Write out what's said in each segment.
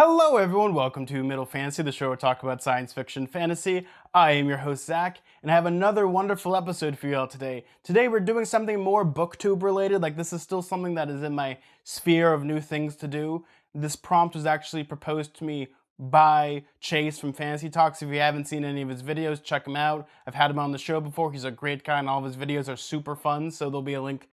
Hello everyone, welcome to Middle Fantasy, the show where we talk about science fiction fantasy. I am your host Zach, and I have another wonderful episode for you all today. Today we're doing something more booktube related, like this is still something that is in my sphere of new things to do. This prompt was actually proposed to me by Chase from Fantasy Talks. If you haven't seen any of his videos, check him out. I've had him on the show before, he's a great guy and all of his videos are super fun, so there'll be a link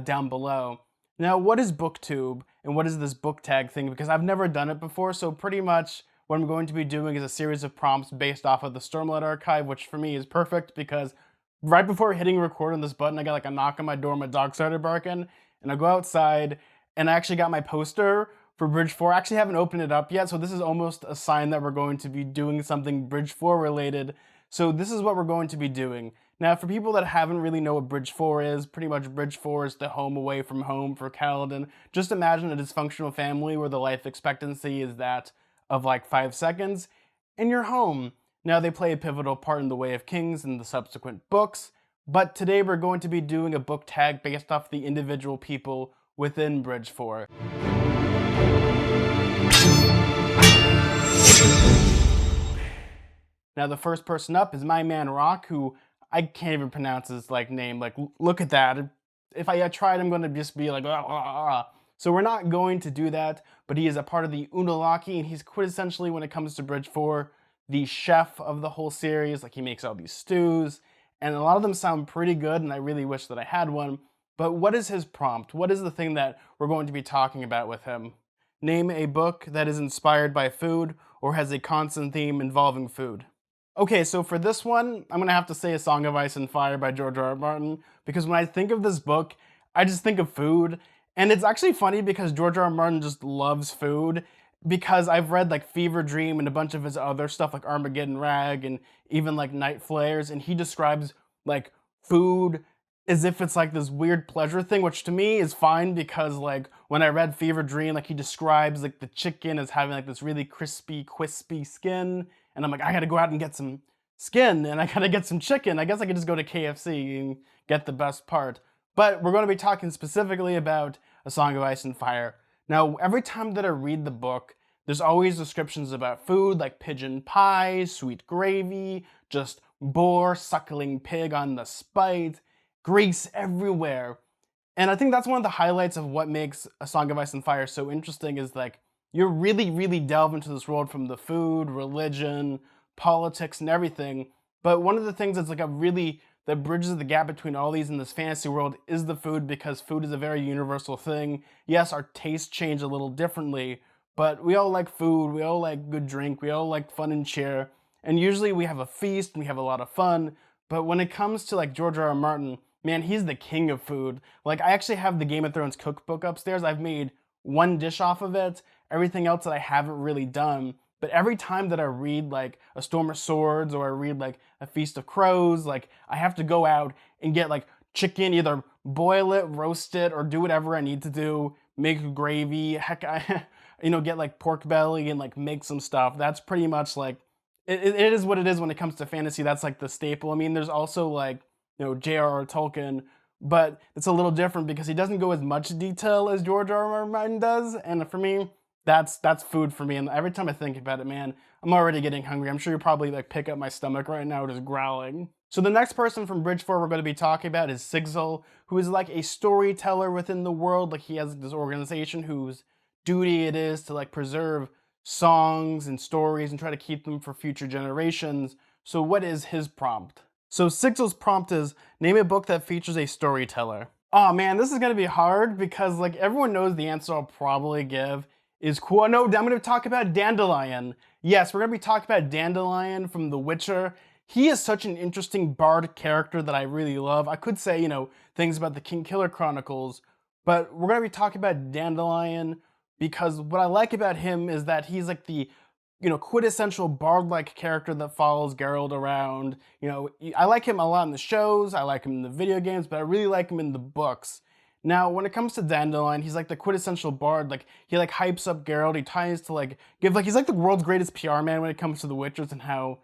down below. Now, what is booktube and what is this book tag thing? Because I've never done it before, so pretty much what I'm going to be doing is a series of prompts based off of the Stormlight archive, which for me is perfect because right before hitting record on this button, I got like a knock on my door, my dog started barking, and I go outside, and I actually got my poster for Bridge 4. I actually haven't opened it up yet, so this is almost a sign that we're going to be doing something Bridge 4 related. So this is what we're going to be doing. Now, for people that haven't really know what Bridge 4 is, pretty much Bridge 4 is the home away from home for Kaladin. Just imagine a dysfunctional family where the life expectancy is that of like 5 seconds, and you're home. Now, they play a pivotal part in The Way of Kings and the subsequent books, but today we're going to be doing a book tag based off the individual people within Bridge 4. Now, the first person up is my man Rock, who I can't even pronounce his name. Like, look at that. If I tried, I'm going to just be like, ah, ah, ah. So we're not going to do that, but he is a part of the Unalaki, and he's quintessentially, when it comes to Bridge 4, the chef of the whole series. Like, he makes all these stews, and a lot of them sound pretty good, and I really wish that I had one. But what is his prompt? What is the thing that we're going to be talking about with him? Name a book that is inspired by food or has a constant theme involving food. Okay, so for this one, I'm gonna have to say A Song of Ice and Fire by George R. R. Martin, because when I think of this book, I just think of food. And it's actually funny because George R. R. Martin just loves food, because I've read like Fever Dream and a bunch of his other stuff like Armageddon Rag and even like Night Flares, and he describes like food as if it's like this weird pleasure thing, which to me is fine because like when I read Fever Dream, like he describes like the chicken as having like this really crispy, quispy skin, and I'm like, I gotta go out and get some skin, and I gotta get some chicken. I guess I could just go to KFC and get the best part. But we're gonna be talking specifically about A Song of Ice and Fire. Now, every time that I read the book, there's always descriptions about food, like pigeon pie, sweet gravy, just boar suckling pig on the spite, grease everywhere. And I think that's one of the highlights of what makes A Song of Ice and Fire so interesting is like, you really delve into this world from the food, religion, politics, and everything. But one of the things that's like that bridges the gap between all these in this fantasy world is the food, because food is a very universal thing. Yes, our tastes change a little differently, but we all like food, we all like good drink, we all like fun and cheer. And usually we have a feast and we have a lot of fun. But when it comes to like George R. R. Martin, man, he's the king of food. Like, I actually have the Game of Thrones cookbook upstairs. I've made one dish off of it. Everything else that I haven't really done. But every time that I read like A Storm of Swords or I read like A Feast of Crows, like I have to go out and get like chicken, either boil it, roast it, or do whatever I need to do, make gravy, heck, get like pork belly and like make some stuff. That's pretty much like, it is what it is when it comes to fantasy. That's like the staple. I mean, there's also like, J.R.R. Tolkien, but it's a little different because he doesn't go as much detail as George R. R. Martin does, and for me, that's food for me. And every time I think about it, man, I'm already getting hungry. I'm sure you probably like pick up my stomach right now just growling. So the next person from Bridge 4 we're going to be talking about is Sigzil, who is like a storyteller within the world. Like, he has this organization whose duty it is to like preserve songs and stories and try to keep them for future generations. So what is his prompt? So Sigzil's prompt is, name a book that features a storyteller. Oh man, this is gonna be hard because like everyone knows the answer I'll probably give is cool. No, I'm gonna talk about Dandelion. Yes, we're gonna be talking about Dandelion from The Witcher. He is such an interesting bard character that I really love. I could say, things about the King Killer Chronicles, but we're gonna be talking about Dandelion because what I like about him is that he's like the quintessential bard-like character that follows Geralt around. I like him a lot in the shows, I like him in the video games, but I really like him in the books. Now, when it comes to Dandelion, he's like the quintessential bard. Like, he like hypes up Geralt, he tries to like he's like the world's greatest PR man when it comes to the Witchers and how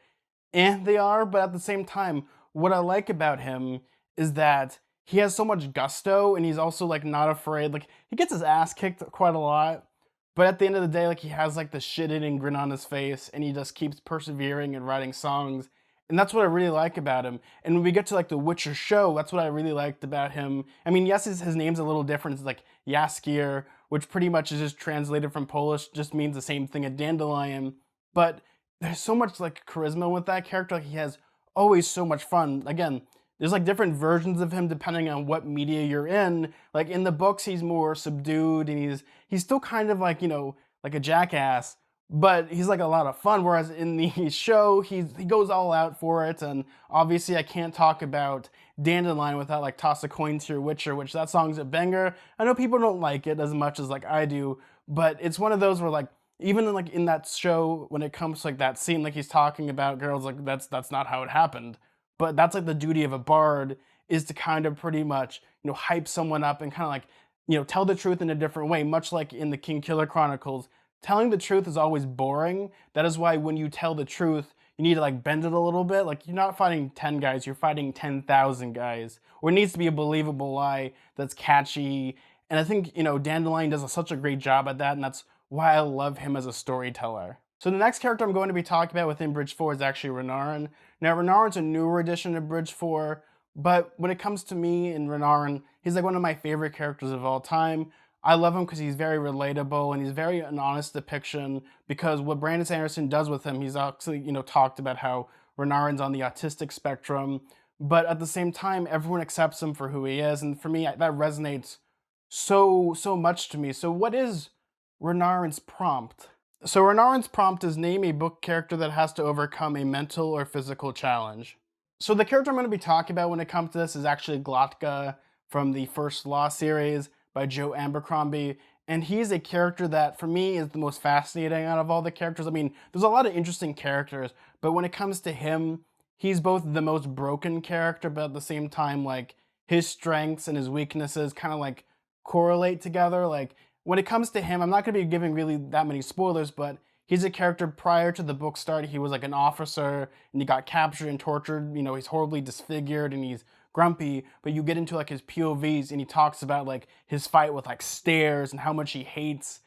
they are, but at the same time, what I like about him is that he has so much gusto, and he's also like not afraid. Like, he gets his ass kicked quite a lot, But at the end of the day, like, he has, like, the shit-eating grin on his face, and he just keeps persevering and writing songs, and that's what I really like about him. And when we get to, like, the Witcher show, that's what I really liked about him. I mean, yes, his name's a little different. It's like Jaskier, which pretty much is just translated from Polish, just means the same thing as dandelion. But there's so much, like, charisma with that character. Like, he has always so much fun. Again, there's, like, different versions of him depending on what media you're in. Like, in the books, he's more subdued, and he's still kind of like, like a jackass, but he's like a lot of fun. Whereas in the show, he goes all out for it. And obviously, I can't talk about Dandelion without like Toss a Coin to Your Witcher, which that song's a banger. I know people don't like it as much as like I do, but it's one of those where like even in, like in that show when it comes to like that scene, like he's talking about girls, like that's not how it happened. But that's like the duty of a bard, is to kind of pretty much hype someone up and kind of like tell the truth in a different way, much like in the King Killer Chronicles. Telling the truth is always boring. That is why when you tell the truth, you need to like bend it a little bit. Like you're not fighting 10 guys, you're fighting 10,000 guys. Or it needs to be a believable lie that's catchy. And I think, Dandelion does such a great job at that, and that's why I love him as a storyteller. So the next character I'm going to be talking about within Bridge 4 is actually Renarin. Now Renarin's a newer addition to Bridge 4, but when it comes to me and Renarin, he's like one of my favorite characters of all time. I love him because he's very relatable and he's very an honest depiction, because what Brandon Sanderson does with him, he's actually, talked about how Renarin's on the autistic spectrum, but at the same time, everyone accepts him for who he is. And for me, that resonates so much to me. So what is Renarin's prompt? So Renarin's prompt is name a book character that has to overcome a mental or physical challenge. So the character I'm going to be talking about when it comes to this is actually Glotka from the first Law series by Joe Abercrombie, and he's a character that for me is the most fascinating out of all the characters. I mean, there's a lot of interesting characters, but when it comes to him, he's both the most broken character, but at the same time, like his strengths and his weaknesses kind of like correlate together. Like when it comes to him, I'm not going to be giving really that many spoilers, but he's a character prior to the book start. He was like an officer and he got captured and tortured. He's horribly disfigured and he's grumpy, but you get into like his POVs and he talks about like his fight with like stairs and how much he hates,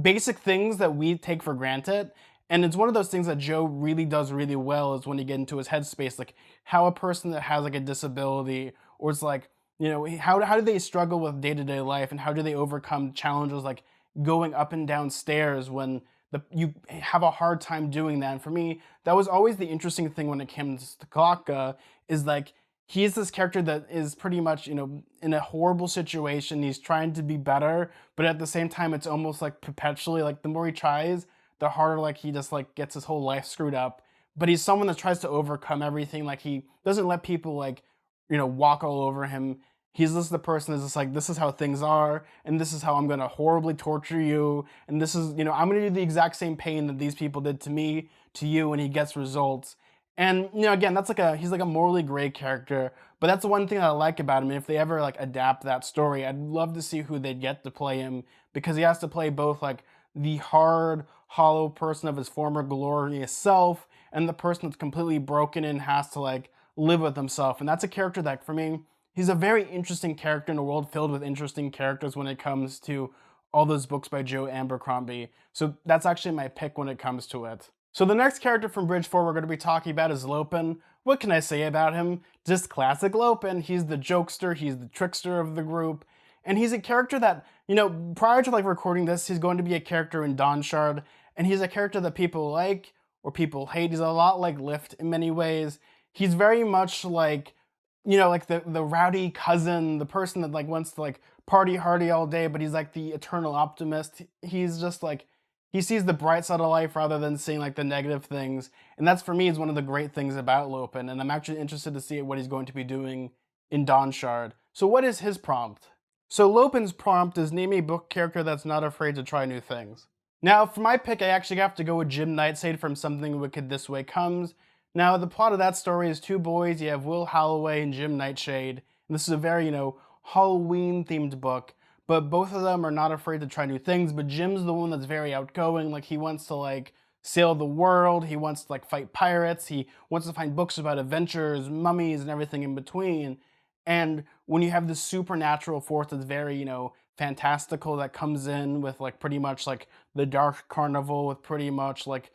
basic things that we take for granted. And it's one of those things that Joe really does really well, is when you get into his headspace, like how a person that has like a disability, or it's like, how do they struggle with day-to-day life, and how do they overcome challenges like going up and down stairs when you have a hard time doing that. And for me, that was always the interesting thing when it comes to Glotka, is like he's this character that is pretty much, in a horrible situation. He's trying to be better, but at the same time, it's almost like perpetually, like the more he tries, the harder like he just like gets his whole life screwed up. But he's someone that tries to overcome everything. Like he doesn't let people like, walk all over him. He's just the person that's just like, this is how things are, and this is how I'm gonna horribly torture you, and this is, I'm gonna do the exact same pain that these people did to me, to you, and he gets results. And again, that's like he's like a morally gray character, but that's the one thing that I like about him. And if they ever like adapt that story, I'd love to see who they'd get to play him, because he has to play both like the hard, hollow person of his former glorious self, and the person that's completely broken and has to like live with himself. And that's a character that for me, he's a very interesting character in a world filled with interesting characters when it comes to all those books by Joe Abercrombie. So that's actually my pick when it comes to it. So the next character from Bridge 4 we're going to be talking about is Lopen. What can I say about him? Just classic Lopen. He's the jokester, he's the trickster of the group. And he's a character that, prior to like recording this, he's going to be a character in Dawnshard. And he's a character that people like or people hate. He's a lot like Lift in many ways. He's very much like, like the rowdy cousin, the person that like wants to like party hardy all day, but he's like the eternal optimist. He's just like, he sees the bright side of life rather than seeing like the negative things. And that's for me is one of the great things about Lopen. And I'm actually interested to see what he's going to be doing in Dawnshard. So what is his prompt? So Lopen's prompt is name a book character that's not afraid to try new things. Now for my pick, I actually have to go with Jim Nightshade from Something Wicked This Way Comes. Now, the plot of that story is two boys. You have Will Holloway and Jim Nightshade. And this is a very, Halloween-themed book. But both of them are not afraid to try new things. But Jim's the one that's very outgoing. Like, he wants to, like, sail the world. He wants to, like, fight pirates. He wants to find books about adventures, mummies, and everything in between. And when you have this supernatural force that's very, fantastical that comes in with like pretty much like the Dark Carnival with pretty much like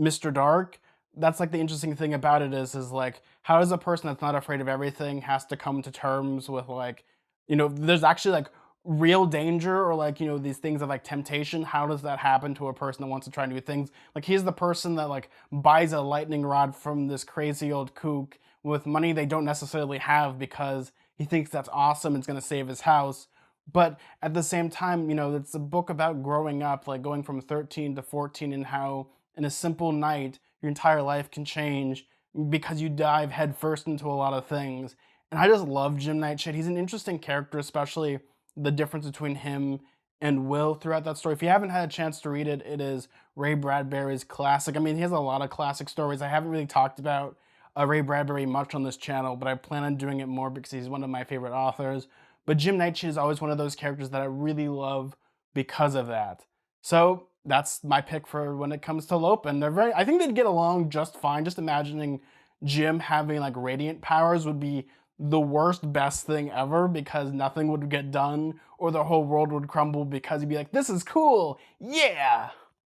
Mr. Dark. That's like the interesting thing about it is like how does a person that's not afraid of everything has to come to terms with like, there's actually like real danger or like, these things of like temptation. How does that happen to a person that wants to try new things? Like he's the person that like buys a lightning rod from this crazy old kook with money they don't necessarily have because he thinks that's awesome, it's going to save his house. But at the same time, it's a book about growing up, like going from 13 to 14 and how in a simple night, your entire life can change because you dive headfirst into a lot of things. And I just love Jim Nightshade. He's an interesting character, especially the difference between him and Will throughout that story. If you haven't had a chance to read it, it is Ray Bradbury's classic. I mean, he has a lot of classic stories. I haven't really talked about Ray Bradbury much on this channel, but I plan on doing it more because he's one of my favorite authors. But Jim Nightshade is always one of those characters that I really love because of that. So that's my pick for when it comes to Lopen. I think they'd get along just fine. Just imagining Jim having like radiant powers would be the worst, best thing ever because nothing would get done or the whole world would crumble because he'd be like, this is cool, yeah!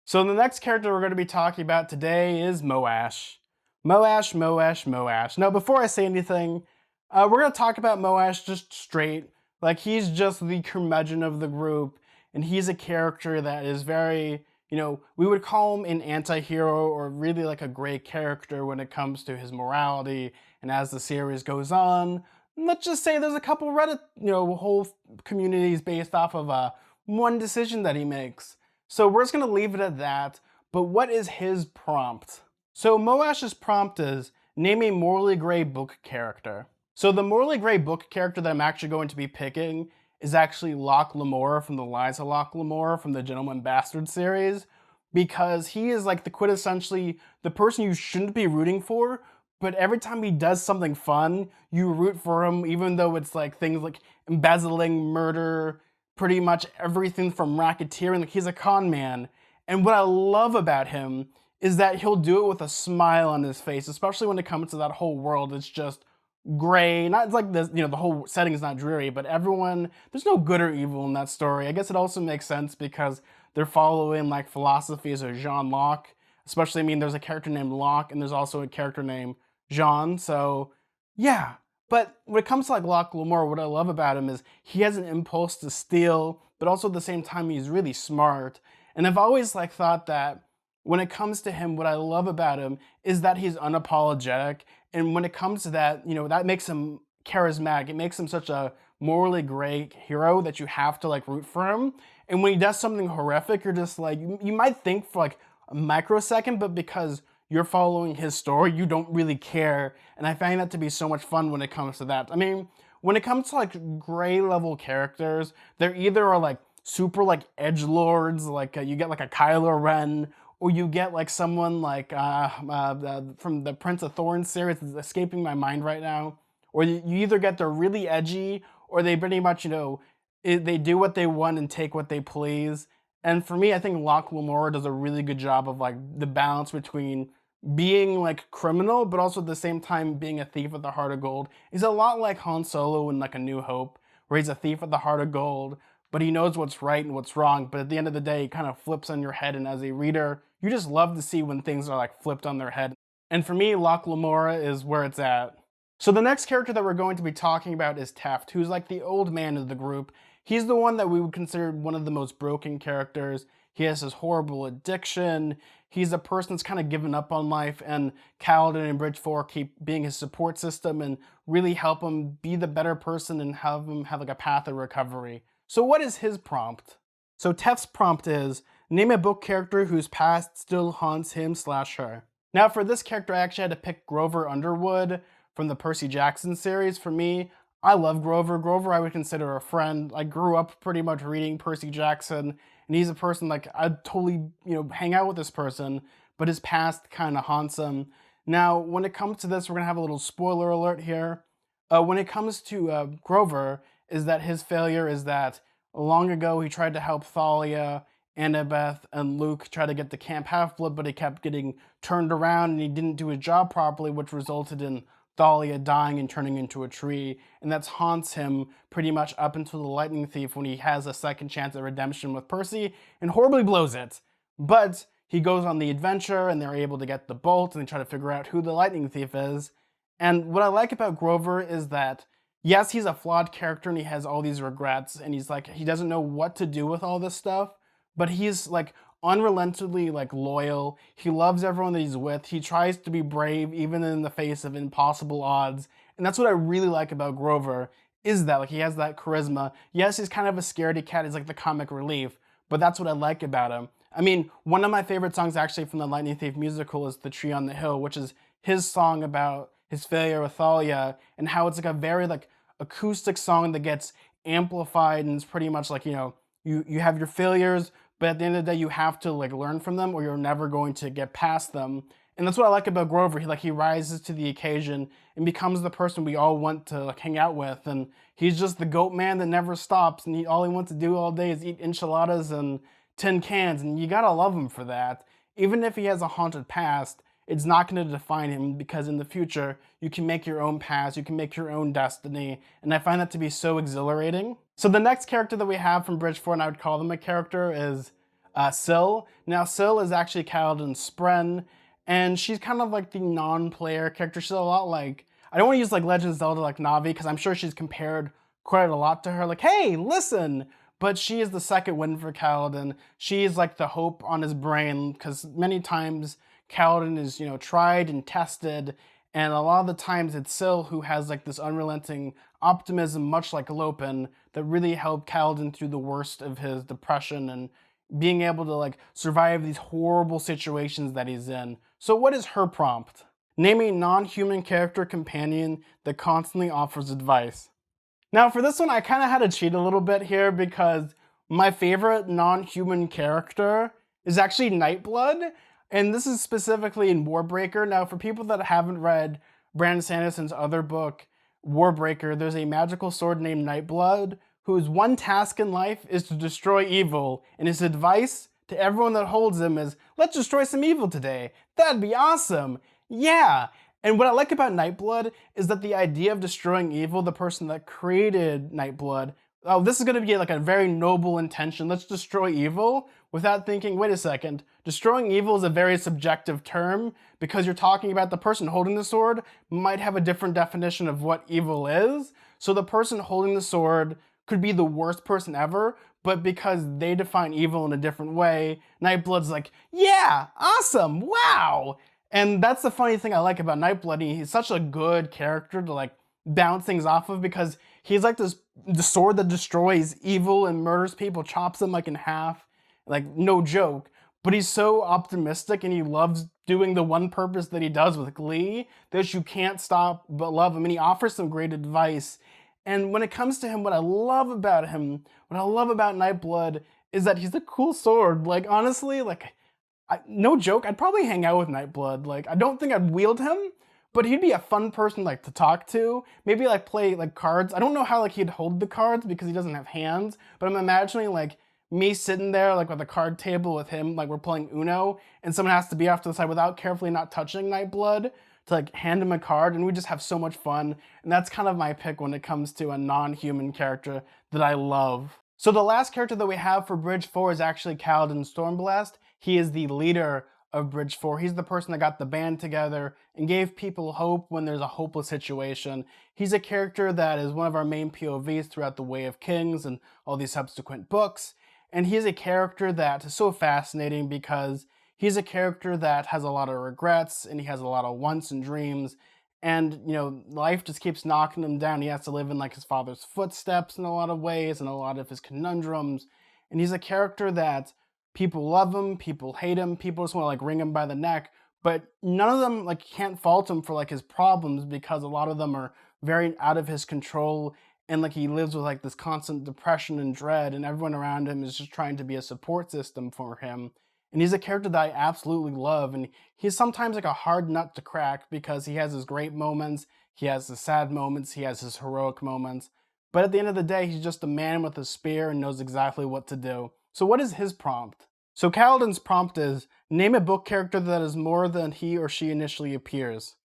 So the next character we're going to be talking about today is Moash. Moash, Moash, Moash. Now, before I say anything, we're going to talk about Moash just straight. Like, he's just the curmudgeon of the group, and he's a character that is very, we would call him an anti-hero or really like a gray character when it comes to his morality. And as the series goes on, let's just say there's a couple Reddit, whole communities based off of one decision that he makes. So we're just going to leave it at that. But what is his prompt? So Moash's prompt is, name a morally gray book character. So the morally gray book character that I'm actually going to be picking is actually Locke Lamora from the Lies of Locke Lamora from the Gentleman Bastard series, because he is like the quintessentially the person you shouldn't be rooting for, but every time he does something fun, you root for him, even though it's like things like embezzling, murder, pretty much everything from racketeering. Like, he's a con man. And what I love about him is that he'll do it with a smile on his face, especially when it comes to that whole world. It's just gray. Not like this, the whole setting is not dreary, but there's no good or evil in that story. I guess it also makes sense because they're following like philosophies of Jean Locke. Especially, I mean, there's a character named Locke and there's also a character named Jean. So yeah. But when it comes to like Locke Lamora, what I love about him is he has an impulse to steal, but also at the same time he's really smart. And I've always like thought that when it comes to him, what I love about him is that he's unapologetic. And when it comes to that, that makes him charismatic. It makes him such a morally gray hero that you have to like root for him. And when he does something horrific, you're just like, you might think for like a microsecond, but because you're following his story, you don't really care. And I find that to be so much fun when it comes to that. I mean, when it comes to like gray level characters, they're either are like super like edgelords, like you get like a Kylo Ren, or you get like someone like from the Prince of Thorns series, it's escaping my mind right now. Or you either get they're really edgy, or they pretty much, they do what they want and take what they please. And for me, I think Locke Lamora does a really good job of like the balance between being like criminal, but also at the same time being a thief at the heart of gold. He's a lot like Han Solo in like A New Hope, where he's a thief at the heart of gold, but he knows what's right and what's wrong. But at the end of the day, it kind of flips on your head. And as a reader, you just love to see when things are like flipped on their head. And for me, Locke Lamora is where it's at. So the next character that we're going to be talking about is Teft, who's like the old man of the group. He's the one that we would consider one of the most broken characters. He has this horrible addiction. He's a person that's kind of given up on life, and Kaladin and Bridge 4 keep being his support system and really help him be the better person and have him have like a path of recovery. So what is his prompt? So Teft's prompt is, name a book character whose past still haunts him/her. Now for this character, I actually had to pick Grover Underwood from the Percy Jackson series. For me, I love Grover. Grover I would consider a friend. I grew up pretty much reading Percy Jackson, and he's a person like I'd totally, hang out with this person, but his past kind of haunts him. Now, when it comes to this, we're gonna have a little spoiler alert here. When it comes to Grover, is that his failure is that long ago he tried to help Thalia, Annabeth, and Luke try to get the Camp Half-Blood, but he kept getting turned around and he didn't do his job properly, which resulted in Thalia dying and turning into a tree, and that haunts him pretty much up until the Lightning Thief when he has a second chance at redemption with Percy and horribly blows it. But he goes on the adventure and they're able to get the bolt and they try to figure out who the Lightning Thief is. And what I like about Grover is that, yes, he's a flawed character and he has all these regrets and he's like, he doesn't know what to do with all this stuff, but he's like unrelentingly like loyal. He loves everyone that he's with. He tries to be brave even in the face of impossible odds. And that's what I really like about Grover, is that like he has that charisma. Yes, he's kind of a scaredy cat. He's like the comic relief, but that's what I like about him. I mean, one of my favorite songs actually from the Lightning Thief musical is The Tree on the Hill, which is his song about his failure with Thalia and how it's like a very like acoustic song that gets amplified and it's pretty much like, you have your failures, but at the end of the day you have to like learn from them or you're never going to get past them. And that's what I like about Grover. He rises to the occasion and becomes the person we all want to like hang out with. And he's just the goat man that never stops. And all he wants to do all day is eat enchiladas and tin cans. And you gotta love him for that. Even if he has a haunted past, it's not going to define him because in the future you can make your own path, you can make your own destiny. And I find that to be so exhilarating. So the next character that we have from Bridge 4, and I would call them a character, is Syl. Now Syl is actually Caladin's spren. And she's kind of like the non-player character. She's a lot like, I don't want to use like Legend of Zelda like Navi, because I'm sure she's compared quite a lot to her. Like, hey, listen! But she is the second wind for Kaladin. She is like the hope on his brain, because many times Kaladin is, tried and tested. And a lot of the times it's Syl who has like this unrelenting optimism, much like Lopen, that really helped Kaladin through the worst of his depression and being able to like survive these horrible situations that he's in. So what is her prompt? Name a non-human character companion that constantly offers advice. Now for this one, I kind of had to cheat a little bit here because my favorite non-human character is actually Nightblood, and this is specifically in Warbreaker. Now for people that haven't read Brandon Sanderson's other book, Warbreaker, there's a magical sword named Nightblood whose one task in life is to destroy evil, and his advice to everyone that holds him is, let's destroy some evil today. That'd be awesome. Yeah. And what I like about Nightblood is that the idea of destroying evil, the person that created Nightblood, oh, this is going to be like a very noble intention. Let's destroy evil, without thinking, wait a second, destroying evil is a very subjective term because you're talking about the person holding the sword might have a different definition of what evil is. So the person holding the sword could be the worst person ever, but because they define evil in a different way, Nightblood's like, yeah, awesome, wow. And that's the funny thing I like about Nightblood. He's such a good character to like bounce things off of because he's like the sword that destroys evil and murders people, chops them like in half, like no joke. But he's so optimistic and he loves doing the one purpose that he does with glee that you can't stop but love him. And he offers some great advice. And when it comes to him, what I love about Nightblood is that he's a cool sword. Like, honestly, like, no joke, I'd probably hang out with Nightblood. Like, I don't think I'd wield him, but he'd be a fun person, like, to talk to. Maybe, like, play, like, cards. I don't know how, like, he'd hold the cards because he doesn't have hands, but I'm imagining, like, me sitting there, like, with a card table with him, like, we're playing Uno, and someone has to be off to the side without carefully not touching Nightblood to like hand him a card, and we just have so much fun. And that's kind of my pick when it comes to a non-human character that I love. So the last character that we have for Bridge 4 is actually Kaladin Stormblast. He is the leader of Bridge 4. He's the person that got the band together and gave people hope when there's a hopeless situation. He's a character that is one of our main POVs throughout the Way of Kings and all these subsequent books. And he's a character that is so fascinating because he's a character that has a lot of regrets and he has a lot of wants and dreams. And, life just keeps knocking him down. He has to live in like his father's footsteps in a lot of ways and a lot of his conundrums. And he's a character that people love him, people hate him, people just want to like wring him by the neck. But none of them like can't fault him for like his problems because a lot of them are very out of his control. And like he lives with like this constant depression and dread, and everyone around him is just trying to be a support system for him. And he's a character that I absolutely love, and he's sometimes like a hard nut to crack because he has his great moments, he has his sad moments, he has his heroic moments. But at the end of the day, he's just a man with a spear and knows exactly what to do. So what is his prompt? So Kaladin's prompt is, name a book character that is more than he or she initially appears.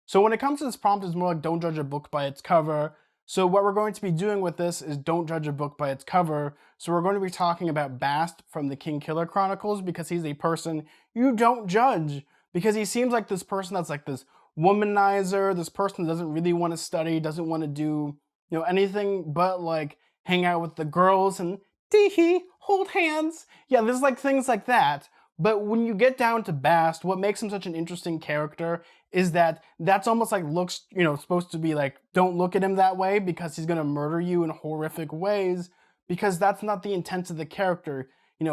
So when it comes to this prompt, it's more like don't judge a book by its cover. So what we're going to be doing with this is don't judge a book by its cover. So we're going to be talking about Bast from the King Killer Chronicles because he's a person you don't judge. Because he seems like this person that's like this womanizer, this person that doesn't really want to study, doesn't want to do, anything but like hang out with the girls and tee hold hands. Yeah, there's like things like that. But when you get down to Bast, what makes him such an interesting character is that that's almost like looks, supposed to be like, don't look at him that way because he's gonna murder you in horrific ways, because that's not the intent of the character.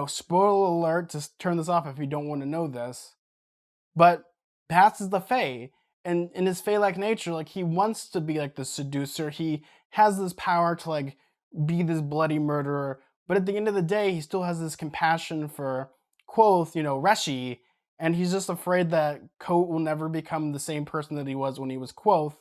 Spoiler alert, to turn this off if you don't want to know this. But Bast is the Fae, and in his Fae-like nature, like he wants to be like the seducer. He has this power to like be this bloody murderer, but at the end of the day, he still has this compassion for Quoth, Reshi, and he's just afraid that Kote will never become the same person that he was when he was Quoth,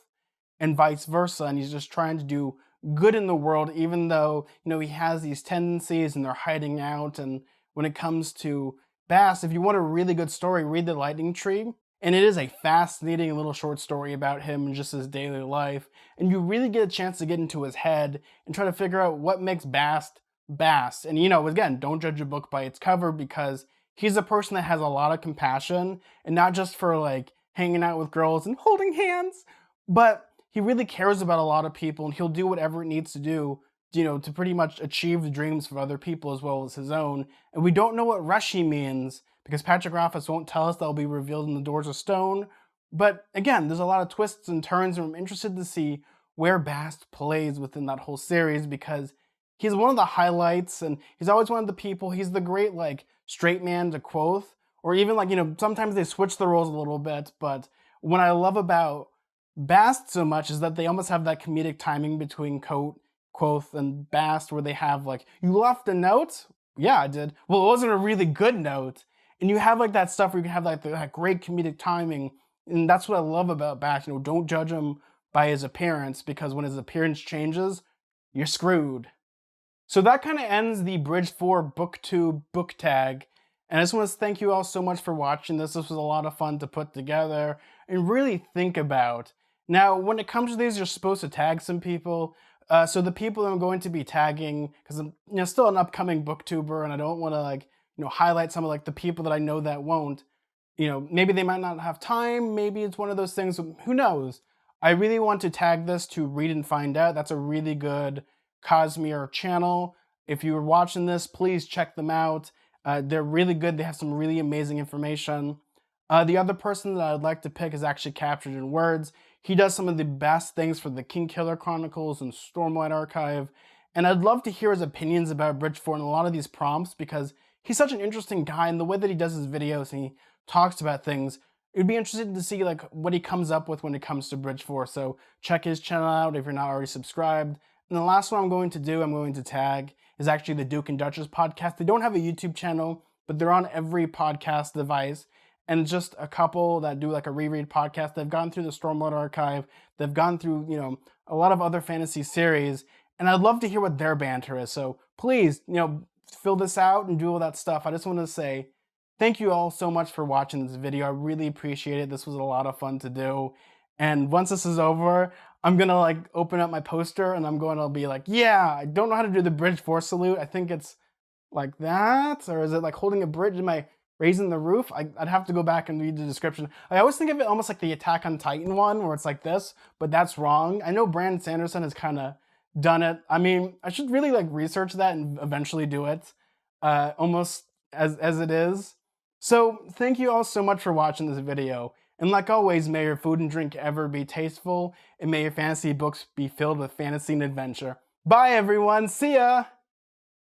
and vice versa, and he's just trying to do good in the world, even though, he has these tendencies and they're hiding out. And when it comes to Bast, if you want a really good story, read The Lightning Tree, and it is a fascinating little short story about him and just his daily life, and you really get a chance to get into his head and try to figure out what makes Bast Bast. And again, don't judge a book by its cover, because he's a person that has a lot of compassion, and not just for like hanging out with girls and holding hands, but he really cares about a lot of people, and he'll do whatever it needs to do, to pretty much achieve the dreams of other people as well as his own. And we don't know what Reshi means, because Patrick Rothfuss won't tell us. That'll be revealed in the Doors of Stone. But again, there's a lot of twists and turns, and I'm interested to see where Bast plays within that whole series, because he's one of the highlights, and he's always one of the people. He's the great like straight man to Quoth, or even like, sometimes they switch the roles a little bit. But what I love about Bast so much is that they almost have that comedic timing between Quoth, and Bast, where they have like, you left a note? Yeah, I did. Well, it wasn't a really good note. And you have like that stuff where you can have like that great comedic timing. And that's what I love about Bast. Don't judge him by his appearance, because when his appearance changes, you're screwed. So that kind of ends the Bridge 4 Book 2 book tag. And I just want to thank you all so much for watching this. This was a lot of fun to put together and really think about. Now, when it comes to these, you're supposed to tag some people. So the people I'm going to be tagging, because I'm still an upcoming booktuber, and I don't want to like highlight some of like the people that I know that won't. Maybe they might not have time. Maybe it's one of those things. Who knows? I really want to tag this to Read and Find Out. That's a really good Cosmere channel. If you were watching this, please check them out. They're really good. They have some really amazing information. The other person that I'd like to pick is actually Captured in Words. He does some of the best things for the King Killer Chronicles and Stormlight Archive. And I'd love to hear his opinions about Bridge 4 and a lot of these prompts, because he's such an interesting guy, and the way that he does his videos and he talks about things, it'd be interesting to see like what he comes up with when it comes to Bridge 4. So check his channel out if you're not already subscribed. And the last one I'm going to tag, is actually the Duke and Duchess podcast. They don't have a YouTube channel, but they're on every podcast device. And just a couple that do like a reread podcast. They've gone through the Stormlight Archive. They've gone through, a lot of other fantasy series. And I'd love to hear what their banter is. So please, fill this out and do all that stuff. I just want to say thank you all so much for watching this video. I really appreciate it. This was a lot of fun to do. And once this is over, I'm going to like open up my poster, and I'm going to be like, yeah, I don't know how to do the Bridge 4 salute. I think it's like that. Or is it like holding a bridge? Am I raising the roof? I'd have to go back and read the description. I always think of it almost like the Attack on Titan one, where it's like this, but that's wrong. I know Brandon Sanderson has kind of done it. I mean, I should really like research that and eventually do it almost as it is. So thank you all so much for watching this video. And like always, may your food and drink ever be tasteful, and may your fantasy books be filled with fantasy and adventure. Bye everyone, see ya!